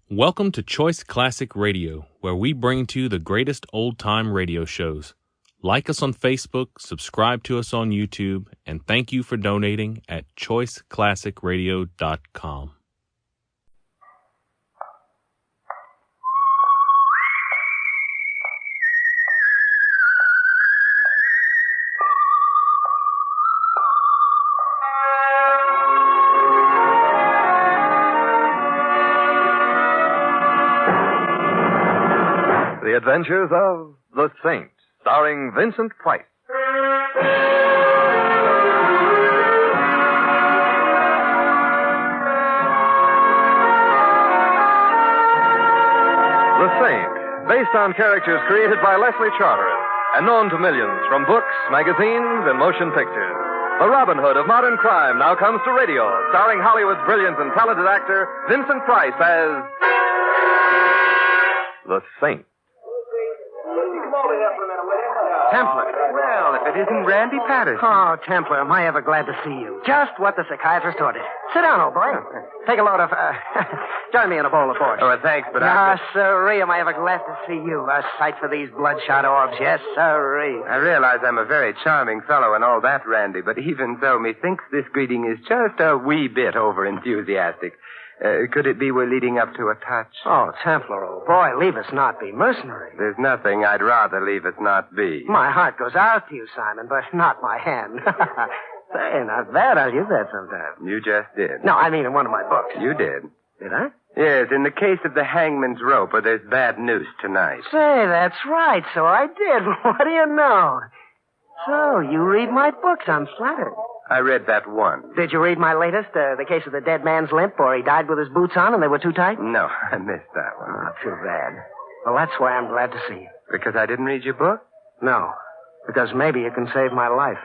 Welcome to Choice Classic Radio, where we bring to you the greatest old-time radio shows. Like us on Facebook, subscribe to us on YouTube, and thank you for donating at choiceclassicradio.com. The Adventures of the Saint, starring Vincent Price. The Saint, based on characters created by Leslie Charteris and known to millions from books, magazines, and motion pictures. The Robin Hood of modern crime now comes to radio, starring Hollywood's brilliant and talented actor Vincent Price as the Saint. Templar. Well, if it isn't Randy Patterson. Oh, Templar, am I ever glad to see you. Just what the psychiatrist ordered. Sit down, old boy. Take a load of, join me in a bowl of porridge. Oh, thanks, but Yes, sirree, am I ever glad to see you. A sight for these bloodshot orbs. Yes, sirree. I realize I'm a very charming fellow and all that, Randy, but even so, methinks this greeting is just a wee bit over-enthusiastic. Could it be we're leading up to a touch? Oh, Templar, old boy, leave us not be mercenary. There's nothing I'd rather leave us not be. My heart goes out to you, Simon, but not my hand. Say, not bad. I'll use that sometime. You just did. No, I mean in one of my books. You did. Did I? Yes, in the case of the hangman's rope, there's bad news tonight. Say, that's right. So I did. What do you know? So, you read my books. I'm flattered. I read that one. Did you read my latest, the case of the dead man's limp, or he died with his boots on and they were too tight? No, I missed that one. Oh, too bad. Well, that's why I'm glad to see you. Because I didn't read your book? No, because maybe you can save my life.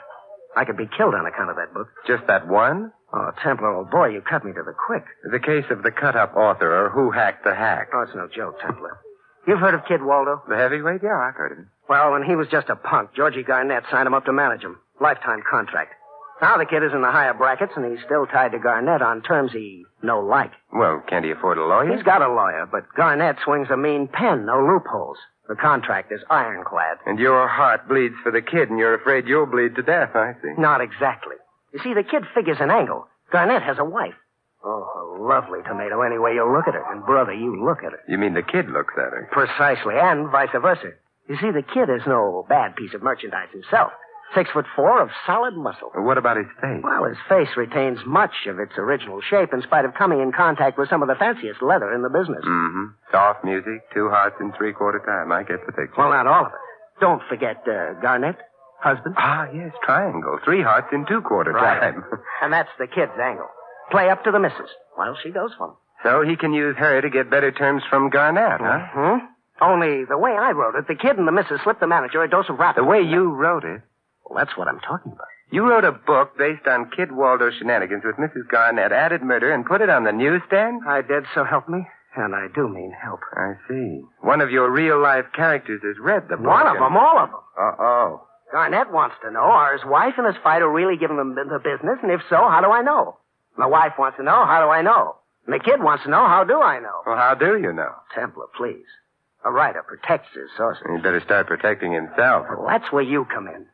I could be killed on account of that book. Just that one? Oh, Templar, old boy, you cut me to the quick. The case of the cut-up author, or who hacked the hack. Oh, it's no joke, Templar. You've heard of Kid Waldo? The heavyweight? Yeah, I've heard of him. Well, when he was just a punk, Georgie Garnett signed him up to manage him. Lifetime contract. Now the kid is in the higher brackets, and he's still tied to Garnett on terms he no like. Well, can't he afford a lawyer? He's got a lawyer, but Garnett swings a mean pen, no loopholes. The contract is ironclad. And your heart bleeds for the kid, and you're afraid you'll bleed to death, I see. Not exactly. You see, the kid figures an angle. Garnett has a wife. Oh, a lovely tomato any way you look at her. And, brother, you look at her. You mean the kid looks at her? Precisely, and vice versa. You see, the kid is no bad piece of merchandise himself. 6'4" of solid muscle. What about his face? Well, his face retains much of its original shape in spite of coming in contact with some of the fanciest leather in the business. Mm-hmm. Soft music, 2 hearts in 3/4 time. I get the picture. Well, not all of it. Don't forget Garnett, husband. Ah, yes, triangle. 3 hearts in 2/4 time. And that's the kid's angle. Play up to the missus while she goes for him. So he can use her to get better terms from Garnett, huh? Mm-hmm. Only the way I wrote it, the kid and the missus slipped the manager a dose of rap. The way you wrote it? Well, that's what I'm talking about. You wrote a book based on Kid Waldo's shenanigans with Mrs. Garnett, added murder, and put it on the newsstand? I did, so help me. And I do mean help. I see. One of your real-life characters has read the book. One of them, all of them. Uh-oh. Garnett wants to know, are his wife and his fighter really giving him the business? And if so, how do I know? The wife wants to know, how do I know? And the kid wants to know, how do I know? Well, how do you know? Templar, please. A writer protects his sources. He'd better start protecting himself. Well, that's where you come in.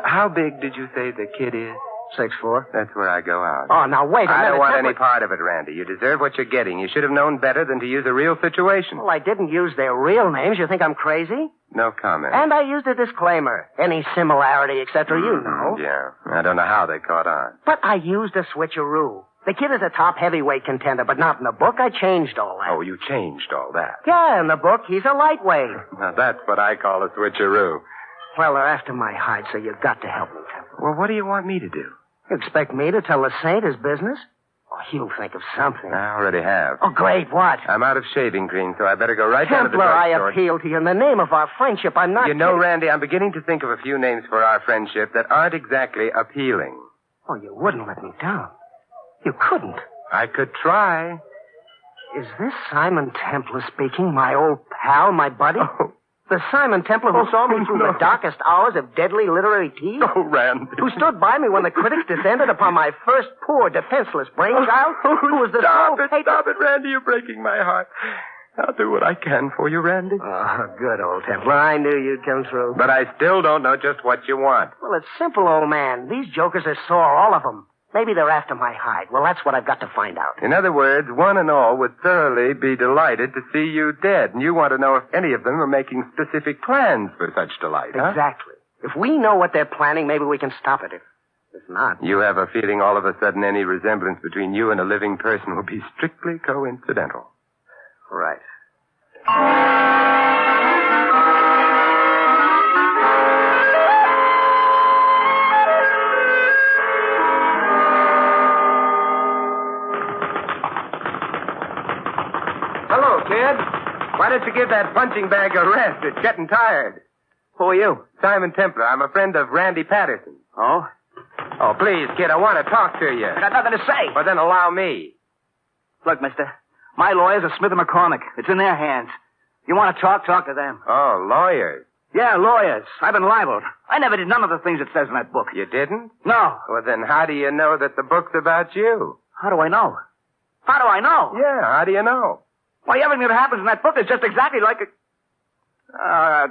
How big did you say the kid is? 6'4". That's where I go out. Oh, now wait a minute. I don't want Templar. any part of it, Randy. You deserve what you're getting. You should have known better than to use a real situation. Well, I didn't use their real names. You think I'm crazy? No comment. And I used a disclaimer. Any similarity, etc., you know. Yeah. I don't know how they caught on. But I used a switcheroo. The kid is a top heavyweight contender, but not in the book. I changed all that. Oh, you changed all that. Yeah, in the book, he's a lightweight. Now, that's what I call a switcheroo. Well, they're after my hide, so you've got to help me, Temple. Well, what do you want me to do? You expect me to tell the Saint his business? Oh, he'll think of something. I already have. Oh, great. What? I'm out of shaving cream, so I better go right down to the Templar, I drugstore. appeal to you in the name of our friendship. I'm not You know, kidding. Randy, I'm beginning to think of a few names for our friendship that aren't exactly appealing. Oh, you wouldn't let me down. You couldn't. I could try. Is this Simon Templar speaking, my old pal, my buddy? Oh. The Simon Templar who saw me through the darkest hours of deadly literary tease? Oh, Randy. Who stood by me when the critics descended upon my first poor, defenseless brainchild? Who was the sole patron... Stop it, Randy. You're breaking my heart. I'll do what I can for you, Randy. Oh, good, old Templar. I knew you'd come through. But I still don't know just what you want. Well, it's simple, old man. These jokers are sore, all of them. Maybe they're after my hide. Well, that's what I've got to find out. In other words, one and all would thoroughly be delighted to see you dead, and you want to know if any of them are making specific plans for such delight, huh? Exactly. If we know what they're planning, maybe we can stop it. If not... You have a feeling all of a sudden any resemblance between you and a living person will be strictly coincidental. Right. Hello, kid. Why don't you give that punching bag a rest? It's getting tired. Who are you? Simon Templar. I'm a friend of Randy Patterson. Oh? Oh, please, kid, I want to talk to you. Got nothing to say. Well, then allow me. Look, mister, my lawyers are Smith & McCormick. It's in their hands. You want to talk to them. Oh, lawyers. Yeah, lawyers. I've been libeled. I never did none of the things it says in that book. You didn't? No. Well, then how do you know that the book's about you? How do I know? How do I know? Yeah, how do you know? Why, everything that happens in that book is just exactly like it.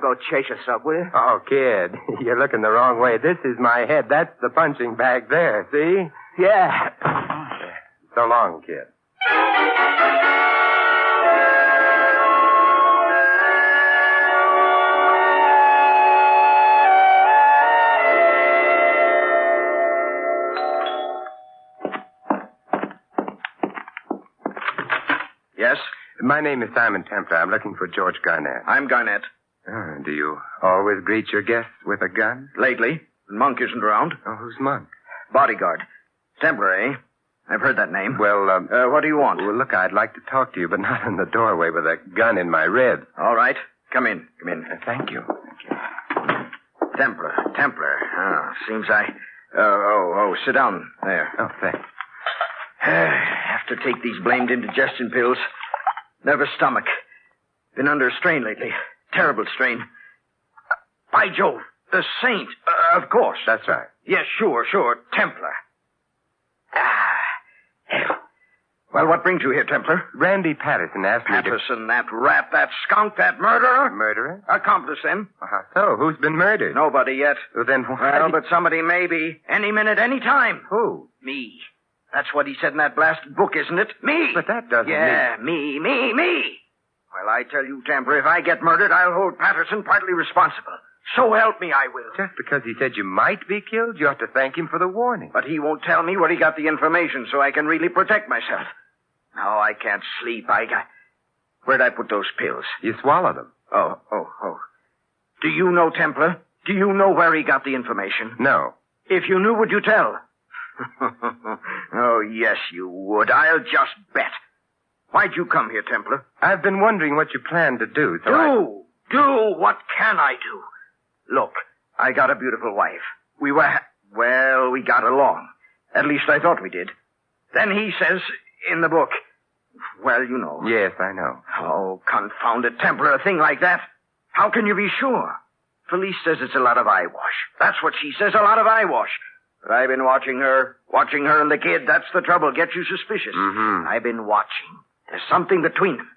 Go chase yourself, will you? Oh, kid, you're looking the wrong way. This is my head. That's the punching bag there, see? Yeah. So long, kid. Yes? My name is Simon Templar. I'm looking for George Garnett. I'm Garnett. Do you always greet your guests with a gun? Lately. Monk isn't around. Oh, who's Monk? Bodyguard. Templar, eh? I've heard that name. Well, what do you want? Well, look, I'd like to talk to you, but not in the doorway with a gun in my ribs. All right. Come in. Thank you. Templar. Seems I... sit down. There. Oh, thanks. Have to take these blamed indigestion pills. Nervous stomach. Been under a strain lately. Terrible strain. By Jove, the saint. Of course. That's right. Yes, sure. Templar. Hell. Well, what brings you here, Templar? Randy Patterson asked me to... Patterson, that rat, that skunk, that murderer? Murderer? Accomplice, then. So, who's been murdered? Nobody yet. Well, then why... Well, but somebody may be. Any minute, any time. Who? Me. That's what he said in that blasted book, isn't it? Me. But that doesn't mean... me. Well, I tell you, Templar, if I get murdered, I'll hold Patterson partly responsible. So help me, I will. Just because he said you might be killed, you ought to thank him for the warning. But he won't tell me where he got the information so I can really protect myself. Now, I can't sleep. Where'd I put those pills? You swallow them. Oh. Do you know, Templar? Do you know where he got the information? No. If you knew, would you tell? Oh, yes, you would. I'll just bet. Why'd you come here, Templar? I've been wondering what you plan to do, so Do? What can I do? Look, I got a beautiful wife. We got along. At least I thought we did. Then he says in the book, well, you know. Yes, I know. Oh, confound it, Templar, a thing like that. How can you be sure? Felice says it's a lot of eyewash. That's what she says, a lot of eyewash. But I've been watching her and the kid. That's the trouble. Gets you suspicious. Mm-hmm. I've been watching. There's something between them.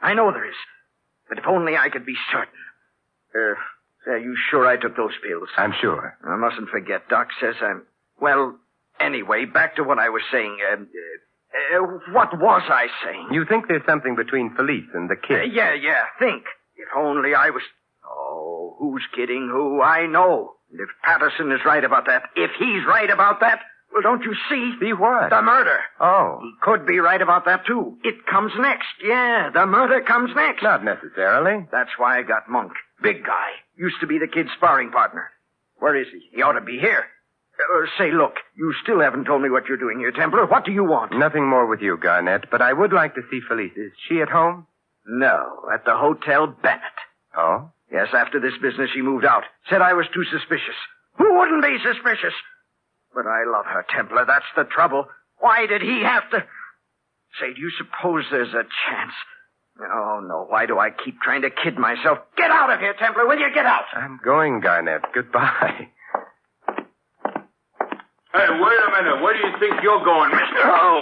I know there is. But if only I could be certain. Are you sure I took those pills? I'm sure. I mustn't forget. Doc says I'm... Well, anyway, back to what I was saying. What was I saying? You think there's something between Felice and the kid? Yeah. Think. If only I was... Oh, who's kidding who? I know. And if Patterson is right about that, if he's right about that, well, don't you see? See what? The murder. Oh. He could be right about that, too. It comes next. Yeah, the murder comes next. Not necessarily. That's why I got Monk. Big guy. Used to be the kid's sparring partner. Where is he? He ought to be here. Say, look, you still haven't told me what you're doing here, Templar. What do you want? Nothing more with you, Garnett, but I would like to see Felice. Is she at home? No, at the Hotel Bennett. Oh? Yes, after this business, she moved out. Said I was too suspicious. Who wouldn't be suspicious? But I love her, Templar. That's the trouble. Why did he have to... Say, do you suppose there's a chance? Oh, no. Why do I keep trying to kid myself? Get out of here, Templar. Will you get out? I'm going, Garnett. Goodbye. Hey, wait a minute. Where do you think you're going, mister? Oh.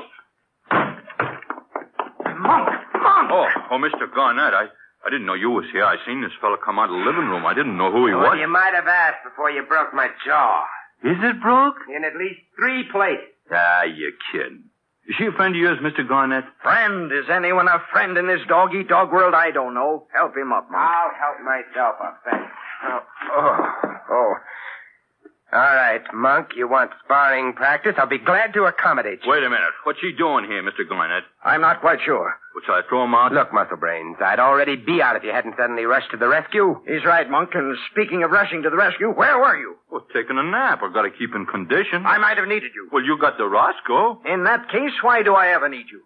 Monk. Monk! Oh, Mr. Garnett, I didn't know you was here. I seen this fella come out of the living room. I didn't know who he was. Well, you might have asked before you broke my jaw. Is it broke? In at least 3 places. Ah, you kidding. Is she a friend of yours, Mr. Garnett? Friend? Is anyone a friend in this dog-eat-dog world? I don't know. Help him up, Monk. I'll help myself up, thanks. Oh. All right, Monk, you want sparring practice? I'll be glad to accommodate you. Wait a minute. What's she doing here, Mr. Garnett? I'm not quite sure. Well, shall I throw him out? Look, Muscle Brains, I'd already be out if you hadn't suddenly rushed to the rescue. He's right, Monk. And speaking of rushing to the rescue, where were you? Well, taking a nap. I've got to keep in condition. I might have needed you. Well, you got the Roscoe. In that case, why do I ever need you?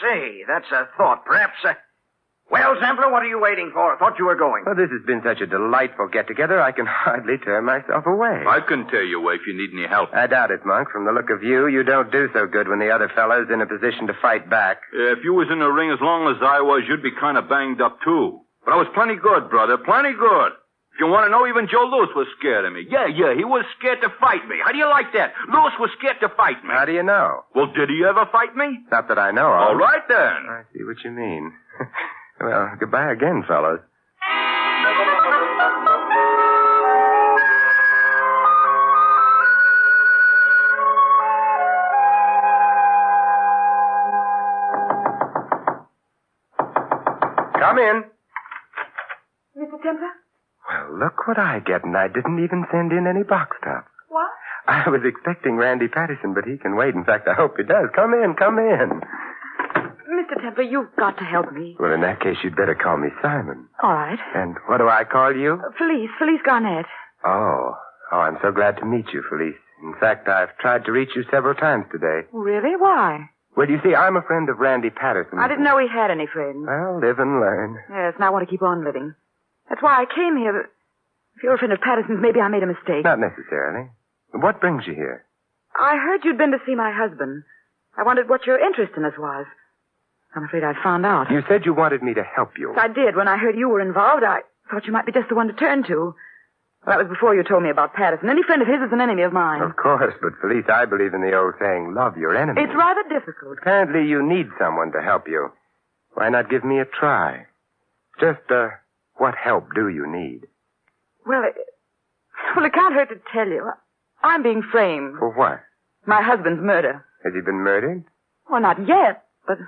Say, that's a thought. Perhaps, Well, Zempler, what are you waiting for? I thought you were going. Well, this has been such a delightful get-together, I can hardly tear myself away. I can tell you away if you need any help. I doubt it, Monk. From the look of you, you don't do so good when the other fellow's in a position to fight back. If you was in the ring as long as I was, you'd be kind of banged up, too. But I was plenty good, brother. Plenty good. If you want to know, even Joe Louis was scared of me. Yeah, he was scared to fight me. How do you like that? Louis was scared to fight me. How do you know? Well, did he ever fight me? Not that I know of. All right, then. I see what you mean. Well, goodbye again, fellows. Come in. Mr. Templar? Well, look what I get, and I didn't even send in any box tops. What? I was expecting Randy Patterson, but he can wait. In fact, I hope he does. Come in. Mr. Templar, you've got to help me. Well, in that case, you'd better call me Simon. All right. And what do I call you? Felice Garnett. Oh, I'm so glad to meet you, Felice. In fact, I've tried to reach you several times today. Really? Why? Well, you see, I'm a friend of Randy Patterson. I didn't know he had any friends. Well, live and learn. Yes, and I want to keep on living. That's why I came here, but if you're a friend of Patterson's, maybe I made a mistake. Not necessarily. What brings you here? I heard you'd been to see my husband. I wondered what your interest in us was. I'm afraid I found out. You said you wanted me to help you. I did. When I heard you were involved, I thought you might be just the one to turn to. Well, that was before you told me about Patterson. Any friend of his is an enemy of mine. Of course, but Felice, I believe in the old saying, love your enemy. It's rather difficult. Apparently you need someone to help you. Why not give me a try? Just, what help do you need? Well, it can't hurt to tell you. I'm being framed. For what? My husband's murder. Has he been murdered? Well, not yet, but...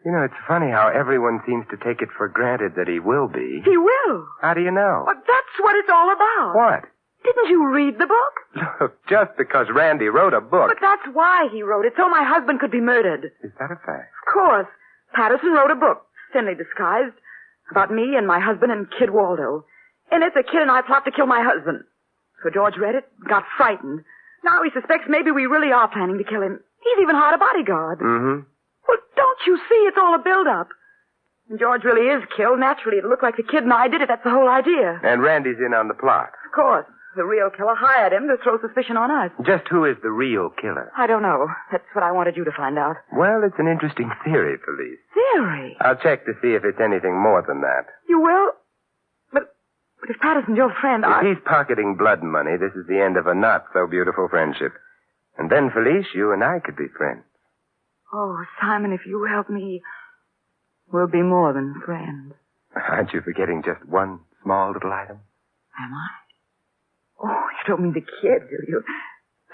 You know, it's funny how everyone seems to take it for granted that he will be. He will. How do you know? Well, that's what it's all about. What? Didn't you read the book? Look, just because Randy wrote a book... But that's why he wrote it, so my husband could be murdered. Is that a fact? Of course. Patterson wrote a book, thinly disguised, about me and my husband and Kid Waldo. In it, the kid and I plot to kill my husband. So George read it, got frightened. Now he suspects maybe we really are planning to kill him. He's even hired a bodyguard. Mm-hmm. Well, don't you see? It's all a build-up. And George really is killed. Naturally, it'll look like the kid and I did it. That's the whole idea. And Randy's in on the plot. Of course. The real killer hired him to throw suspicion on us. Just who is the real killer? I don't know. That's what I wanted you to find out. Well, it's an interesting theory, Felice. Theory? I'll check to see if it's anything more than that. You will? But if Patterson's your friend, If he's pocketing blood money, this is the end of a not-so-beautiful friendship. And then, Felice, you and I could be friends. Oh, Simon, if you help me, we'll be more than friends. Aren't you forgetting just one small little item? Am I? Oh, you don't mean the kid, do you?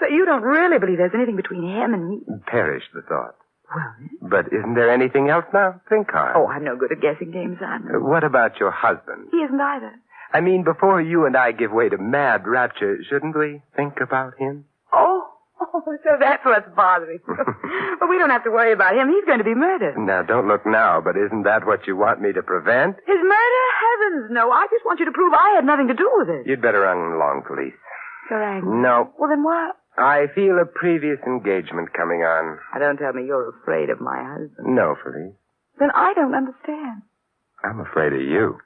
So you don't really believe there's anything between him and me? Perish the thought. Well, But isn't there anything else now? Think hard. oh, I'm no good at guessing games, Simon. What about your husband? He isn't either. I mean, before you and I give way to mad rapture, shouldn't we think about him? Oh, so that's what's bothering you. But we don't have to worry about him. He's going to be murdered. Now, don't look now, but isn't that what you want me to prevent? His murder? Heavens, no. I just want you to prove I had nothing to do with it. You'd better run along, Felice. You're angry. No. Well, then what? I feel a previous engagement coming on. Now, don't tell me you're afraid of my husband. No, Felice. Then I don't understand. I'm afraid of you.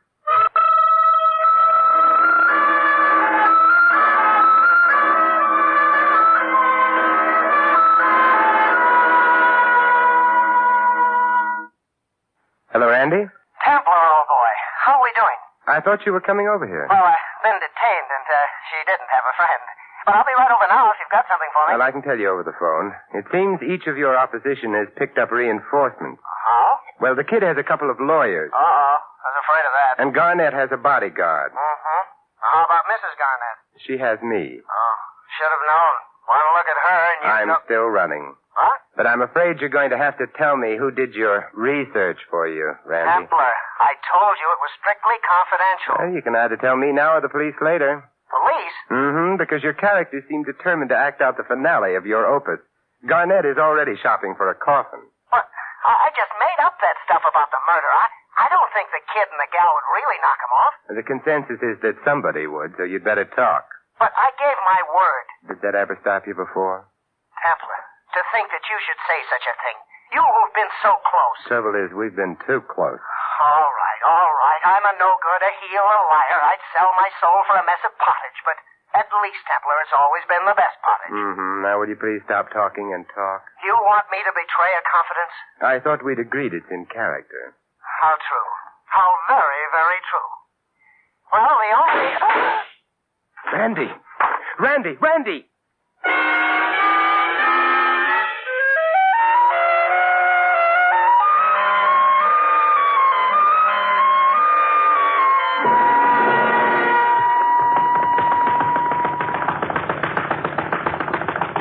Hello, Randy? Templar, old boy. How are we doing? I thought you were coming over here. Well, I've been detained, and she didn't have a friend. But I'll be right over now if you've got something for me. Well, I can tell you over the phone. It seems each of your opposition has picked up reinforcements. Oh? Well, the kid has a couple of lawyers. Uh-oh. I was afraid of that. And Garnett has a bodyguard. Mm-hmm. How about Mrs. Garnett? She has me. Oh, should have known. Want to look at her and you I'm know... still running. What? But I'm afraid you're going to have to tell me who did your research for you, Randy. Templar, I told you it was strictly confidential. Well, you can either tell me now or the police later. Police? Mm-hmm, because your characters seem determined to act out the finale of your opus. Garnett is already shopping for a coffin. What? I just made up that stuff about the murder. I don't think the kid and the gal would really knock him off. The consensus is that somebody would, so you'd better talk. But I gave my word. Did that ever stop you before? Templar, to think that you should say such a thing. You who've been so close. Trouble is, we've been too close. All right. I'm a no-good, a heel, a liar. I'd sell my soul for a mess of pottage, but at least, Templar, it's always been the best pottage. Mm-hmm. Now, will you please stop talking and talk? You want me to betray a confidence? I thought we'd agreed it's in character. How true. How very, very true. Well, the only... Randy! Randy! Randy!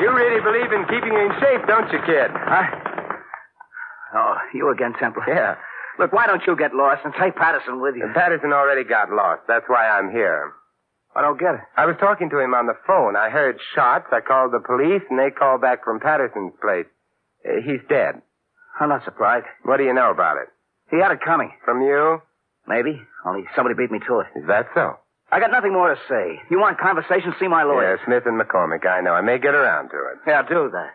You really believe in keeping in shape, don't you, kid? Oh, you again, Templar? Yeah. Look, why don't you get lost and take Patterson with you? Patterson already got lost. That's why I'm here. I don't get it. I was talking to him on the phone. I heard shots. I called the police, and they called back from Patterson's place. He's dead. I'm not surprised. What do you know about it? He had it coming. From you? Maybe. Only somebody beat me to it. Is that so? I got nothing more to say. You want conversation? See my lawyer. Yeah, Smith and McCormick. I know. I may get around to it. Yeah, do that.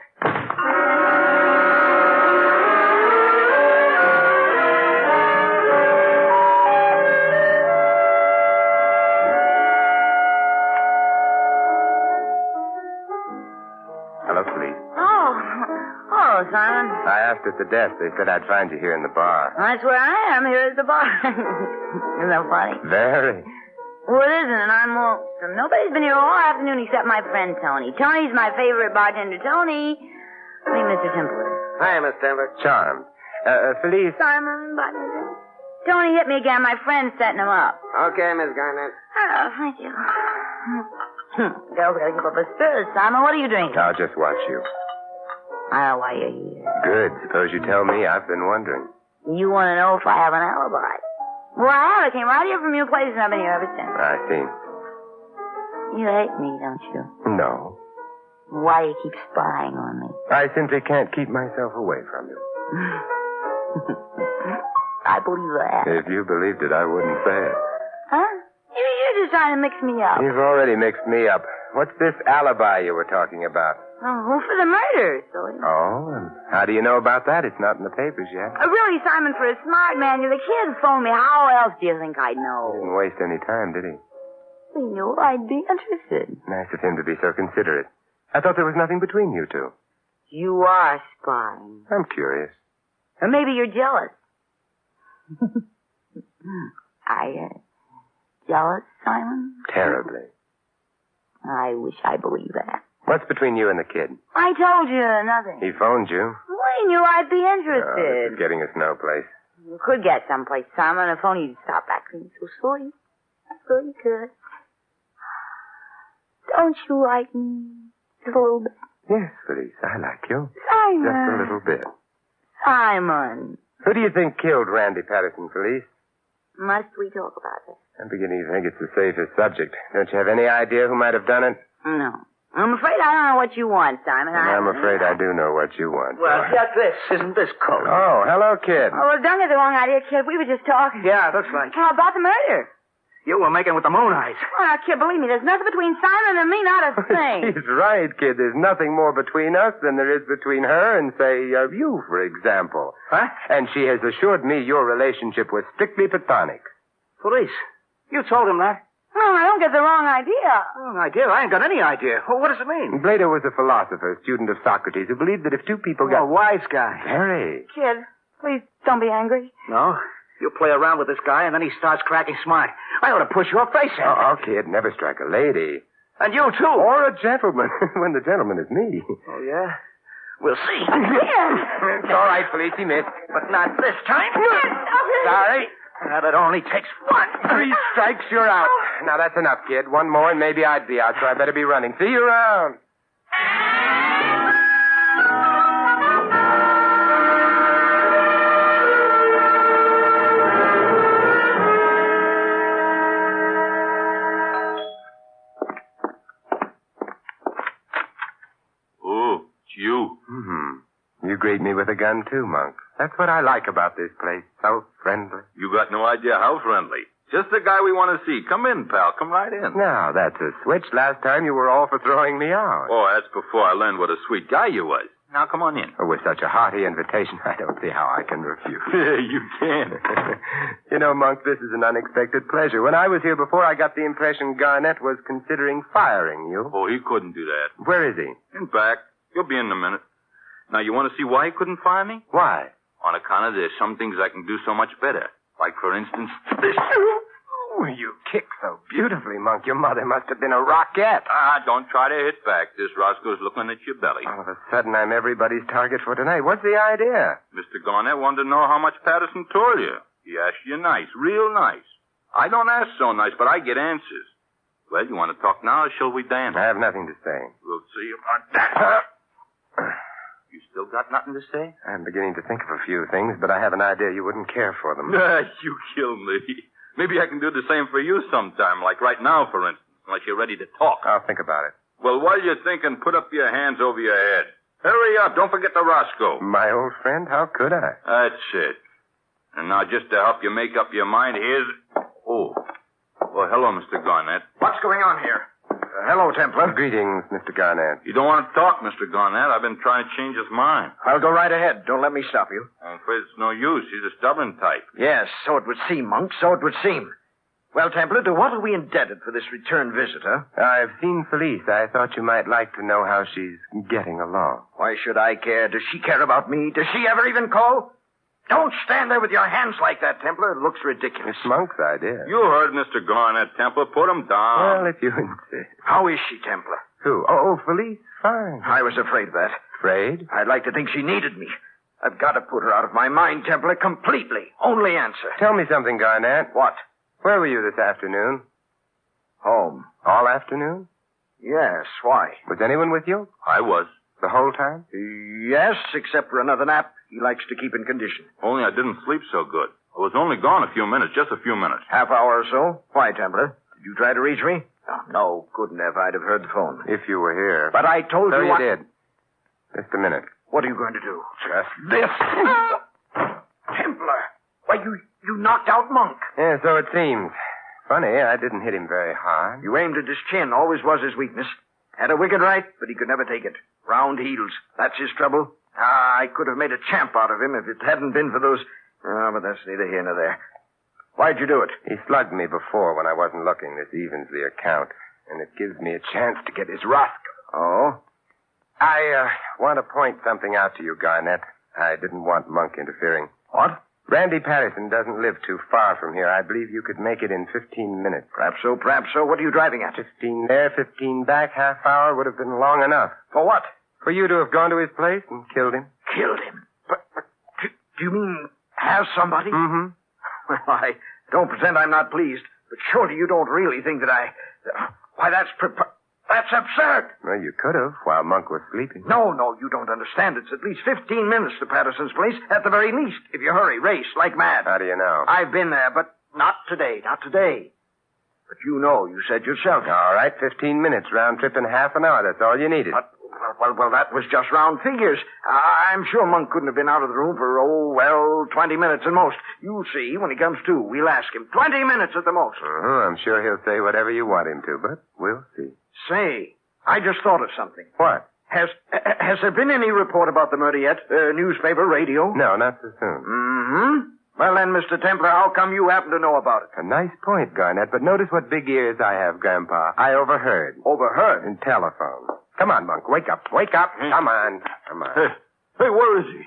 Hello, police. Oh, Simon. I asked at the desk. They said I'd find you here in the bar. That's where I am. Here at the bar. Isn't that funny? Very. Well, it isn't, and I'm lonesome. Nobody's been here all afternoon except my friend Tony. Tony's my favorite bartender. Tony. Meet Mr. Templar. Hi, Miss Templar. Charmed. Felice. Simon, bartender. Tony hit me again. My friend's setting him up. Okay, Miss Garnett. Oh, thank you. Girls gotta keep up a spirits, Simon. What are you drinking? I'll just watch you. I know why you're here. Good. Suppose you tell me. I've been wondering. You want to know if I have an alibi? Well, I have. I came right here from your place, and I've been here ever since. I see. You hate me, don't you? No. Why do you keep spying on me? I simply can't keep myself away from you. I believe that. If you believed it, I wouldn't say it. Huh? You're just trying to mix me up. You've already mixed me up. What's this alibi you were talking about? Oh, for the murder, silly. Oh, and how do you know about that? It's not in the papers yet. Really, Simon, for a smart man, the kid phoned me. How else do you think I'd He know? didn't waste any time, did he? He knew I'd be interested. Nice of him to be so considerate. I thought there was nothing between you two. You are spying. I'm curious. Or maybe you're jealous. Jealous, Simon? Terribly. I wish I believed that. What's between you and the kid? I told you nothing. He phoned you. Well, he knew I'd be Oh, interested. this is getting us no place. You could get someplace, Simon, if only you'd stop acting so silly. So you could. Don't you like me? Just a little bit. Yes, Felice, I like you. Simon. Just a little bit. Simon. Who do you think killed Randy Patterson, Felice? Must we talk about it? I'm beginning to think it's the safest subject. Don't you have any idea who might have done it? No. I'm afraid I don't know what you want, Simon. I'm afraid I do know what you want. Well, get this. Isn't this cold? Oh, hello, kid. Oh, well, don't get the wrong idea, kid. We were just talking. Yeah, it looks like. How about the murder? You were making with the moon eyes. Oh, kid, believe me, there's nothing between Simon and me, not a thing. She's right, kid. There's nothing more between us than there is between her and, say, you, for example. Huh? And she has assured me your relationship was strictly platonic. Police. You told him that. No, I don't get the wrong idea. Wrong idea? I ain't got any idea. Well, what does it mean? Plato was a philosopher, student of Socrates, who believed that if two people got... A wise guy. Very. Kid, please don't be angry. No. You play around with this guy, and then he starts cracking smart. I ought to push your face in. Oh, kid, never strike a lady. And you, too. Or a gentleman, when the gentleman is me. Oh, yeah? We'll see. It's all right, Felice, missed. But not this time. Sorry. Well, it only takes one. 3 strikes, you're out. Now, that's enough, kid. One more and maybe I'd be out, so I better be running. See you around. You greet me with a gun, too, Monk. That's what I like about this place. So friendly. You got no idea how friendly. Just the guy we want to see. Come in, pal. Come right in. Now, that's a switch. Last time you were all for throwing me out. Oh, that's before I learned what a sweet guy you was. Now, come on in. With such a hearty invitation, I don't see how I can refuse. You can. You know, Monk, this is an unexpected pleasure. When I was here before, I got the impression Garnett was considering firing you. Oh, he couldn't do that. Where is he? In back. He'll be in a minute. Now, you want to see why he couldn't fire me? Why? On account of there's some things I can do so much better. Like, for instance, this. Oh, you kick so beautifully, Monk. Your mother must have been a rocket. Don't try to hit back. This Roscoe's looking at your belly. All of a sudden, I'm everybody's target for tonight. What's the idea? Mr. Garnett wanted to know how much Patterson told you. He asked you nice, real nice. I don't ask so nice, but I get answers. Well, you want to talk now, or shall we dance? I have nothing to say. We'll see about that. You still got nothing to say? I'm beginning to think of a few things, but I have an idea you wouldn't care for them. You kill me. Maybe I can do the same for you sometime, like right now, for instance, unless you're ready to talk. I'll think about it. Well, while you're thinking, put up your hands over your head. Hurry up. Don't forget the Roscoe. My old friend? How could I? That's it. And now, just to help you make up your mind, here's... Oh. Well, hello, Mr. Garnett. What's going on here? Hello, Templar. Greetings, Mr. Garnett. You don't want to talk, Mr. Garnett. I've been trying to change his mind. I'll go right ahead. Don't let me stop you. I'm afraid it's no use. He's a stubborn type. Yes, so it would seem, Monk. So it would seem. Well, Templar, to what are we indebted for this return visitor? I've seen Felice. I thought you might like to know how she's getting along. Why should I care? Does she care about me? Does she ever even call? Don't stand there with your hands like that, Templar. It looks ridiculous. It's Monk's idea. You heard Mr. Garnett, Templar. Put him down. Well, if you insist. How is she, Templar? Who? Oh, Felice. Fine. I was afraid of that. Afraid? I'd like to think she needed me. I've got to put her out of my mind, Templar, completely. Only answer. Tell me something, Garnett. What? Where were you this afternoon? Home. All afternoon? Yes. Why? Was anyone with you? I was. The whole time? Yes, except for another nap. He likes to keep in condition. Only I didn't sleep so good. I was only gone a few minutes, just a few minutes. Half hour or so. Why, Templar? Did you try to reach me? Oh, no, couldn't have. I'd have heard the phone. If you were here. But I told so you... you did. Just a minute. What are you going to do? Just this. Templar! Why, you knocked out Monk. Yeah, so it seems. Funny, I didn't hit him very hard. You aimed at his chin. Always was his weakness. Had a wicked right, but he could never take it. Round heels. That's his trouble. I could have made a champ out of him if it hadn't been for those... Oh, but that's neither here nor there. Why'd you do it? He slugged me before when I wasn't looking. This evens the account. And it gives me a chance to get his Roscoe. Oh? I want to point something out to you, Garnett. I didn't want Monk interfering. What? Randy Patterson doesn't live too far from here. I believe you could make it in 15 minutes. Perhaps so, perhaps so. What are you driving at? 15 there, 15 back. Half hour would have been long enough. For what? For you to have gone to his place and killed him. Killed him? But do you mean have somebody? Mm-hmm. Well, I don't pretend I'm not pleased, but surely you don't really think that I... Why, that's absurd. Well, you could have while Monk was sleeping. No, you don't understand. It's at least 15 minutes to Patterson's place, at the very least. If you hurry, race like mad. How do you know? I've been there, but not today. But you know, you said yourself. All right, 15 minutes, round trip in half an hour. That's all you needed. But, well, that was just round figures. I'm sure Monk couldn't have been out of the room for, 20 minutes at most. You'll see when he comes to. We'll ask him. 20 minutes at the most. Uh-huh. I'm sure he'll say whatever you want him to, but we'll see. Say, I just thought of something. What? Has there been any report about the murder yet? Newspaper, radio? No, not so soon. Mm-hmm. Well, then, Mr. Templar, how come you happen to know about it? A nice point, Garnett, but notice what big ears I have, Grandpa. I overheard. Overheard? In telephone. Come on, Monk, wake up. Wake up. Come on. Hey, where is he?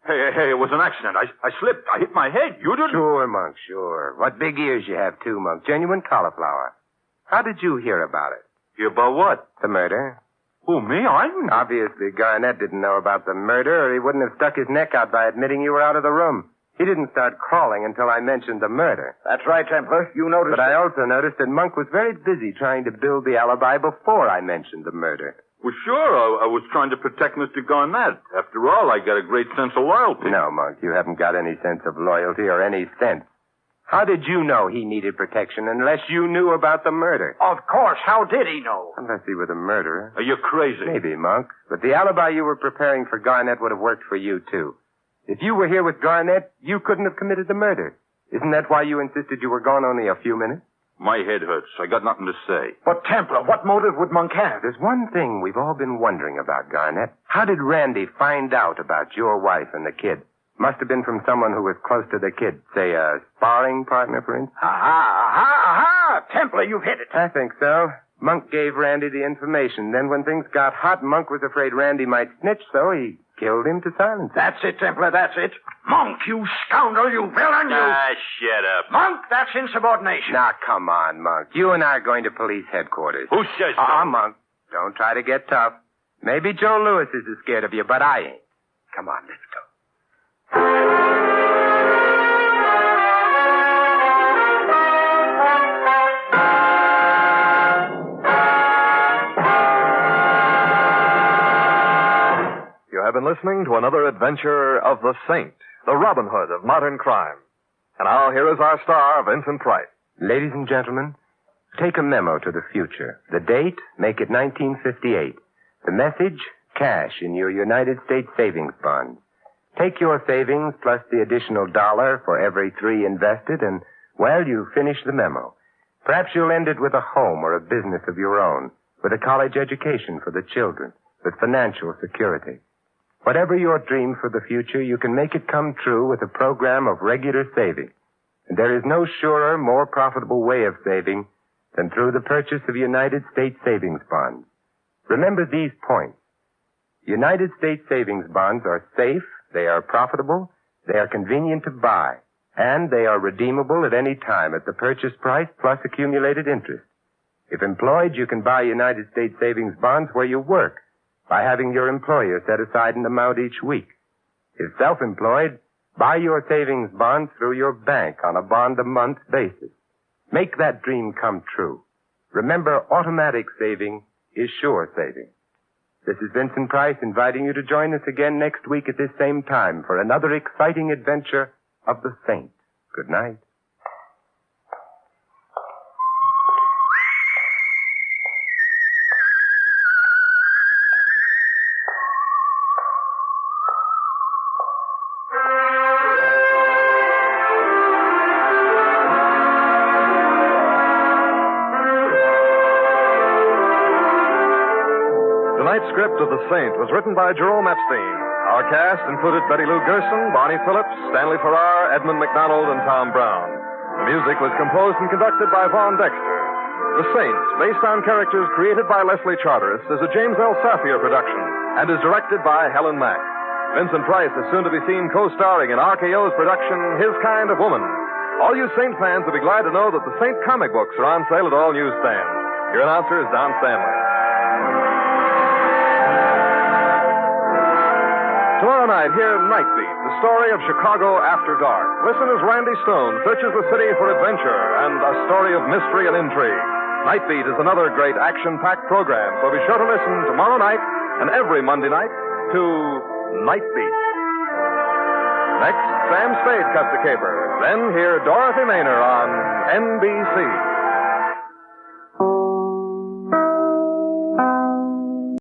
Hey, it was an accident. I slipped. I hit my head. You didn't? Sure, Monk, sure. What big ears you have, too, Monk. Genuine cauliflower. How did you hear about it? Hear about what? The murder. Who, me? I didn't. Obviously, Garnett didn't know about the murder, or he wouldn't have stuck his neck out by admitting you were out of the room. He didn't start crawling until I mentioned the murder. That's right, Templar. You noticed. But I also noticed that Monk was very busy trying to build the alibi before I mentioned the murder. Well, sure. I was trying to protect Mr. Garnett. After all, I got a great sense of loyalty. No, Monk, you haven't got any sense of loyalty or any sense. How did you know he needed protection unless you knew about the murder? Of course. How did he know? Unless he were the murderer. Are you crazy? Maybe, Monk. But the alibi you were preparing for Garnett would have worked for you, too. If you were here with Garnett, you couldn't have committed the murder. Isn't that why you insisted you were gone only a few minutes? My head hurts. I got nothing to say. But, Templar, what motive would Monk have? There's one thing we've all been wondering about, Garnett. How did Randy find out about your wife and the kid? Must have been from someone who was close to the kid. Say, a sparring partner, for instance? Aha! Templar, you've hit it. I think so. Monk gave Randy the information. Then when things got hot, Monk was afraid Randy might snitch, so he killed him to silence him. That's it, Templar, that's it. Monk, you scoundrel, you villain, you... Shut up. Monk, that's insubordination. Now, come on, Monk. You and I are going to police headquarters. Who says so? Monk. Don't try to get tough. Maybe Joe Lewis is as scared of you, but I ain't. Come on, let's go. You have been listening to another adventure of the Saint, the Robin Hood of modern crime. And now here is our star, Vincent Price. Ladies and gentlemen, take a memo to the future. The date, make it 1958. The message, cash in your United States savings bonds. Take your savings plus the additional $1 for every 3 invested, and, well, you finish the memo. Perhaps you'll end it with a home or a business of your own, with a college education for the children, with financial security. Whatever your dream for the future, you can make it come true with a program of regular saving. And there is no surer, more profitable way of saving than through the purchase of United States savings bonds. Remember these points. United States savings bonds are safe, they are profitable, they are convenient to buy, and they are redeemable at any time at the purchase price plus accumulated interest. If employed, you can buy United States savings bonds where you work by having your employer set aside an amount each week. If self-employed, buy your savings bonds through your bank on a bond-a-month basis. Make that dream come true. Remember, automatic saving is sure saving. This is Vincent Price inviting you to join us again next week at this same time for another exciting adventure of the Saint. Good night. Tonight's script of The Saint was written by Jerome Epstein. Our cast included Betty Lou Gerson, Barney Phillips, Stanley Farrar, Edmund McDonald, and Tom Brown. The music was composed and conducted by Vaughn Dexter. The Saint, based on characters created by Leslie Charteris, is a James L. Safier production and is directed by Helen Mack. Vincent Price is soon to be seen co-starring in RKO's production, His Kind of Woman. All you Saint fans will be glad to know that the Saint comic books are on sale at all newsstands. Your announcer is Don Stanley. Tomorrow night, hear Night Beat, the story of Chicago after dark. Listen as Randy Stone searches the city for adventure and a story of mystery and intrigue. Night Beat is another great action-packed program, so be sure to listen tomorrow night and every Monday night to Night Beat. Next, Sam Spade cuts the caper. Then hear Dorothy Maynor on NBC.